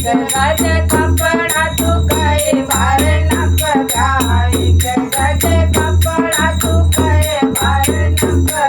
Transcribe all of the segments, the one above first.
गज कपड़ा तू कहे बार नक ब्या एक गज कपड़ा तू कहे बार नक ब्या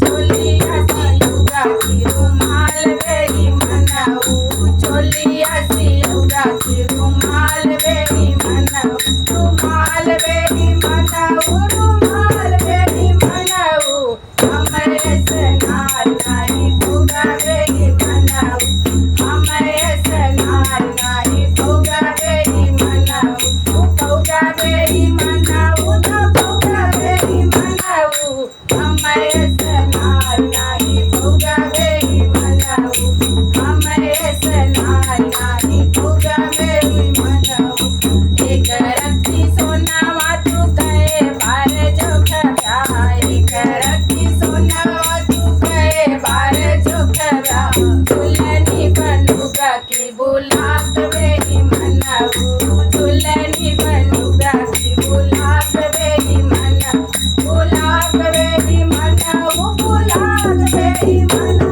चोलिया सियुगा की रुमाल बेरी मनाऊ चोलिया सियुगा की रुमाल बेरी मनाऊ रुमाल बेरी मनाऊ रुमाल बेरी मनाऊ हमारे सनार नाही भोगा बेरी मनाऊ हमारे सनार नाही भोगा बेरी मनाऊ भोगा बेरी मनाऊ ना भोगा बेरी मनाऊ हमारे सनार नाही भोगा बेरी मनाऊ हमारे सनार नाही भोगा बेरी मनाऊ एक रत्ती सोनावा तू कहे बार जोख ब्या एक रत्ती सोनावा तू कहे बार जोख ब्या दुल्हनी बनूगा की बुलात बेरी मनाऊ दुल्हनी बनूगा की बुलात बेरी मनाऊ बुलात बेरी मनाऊ बुलात बेरी मनाऊ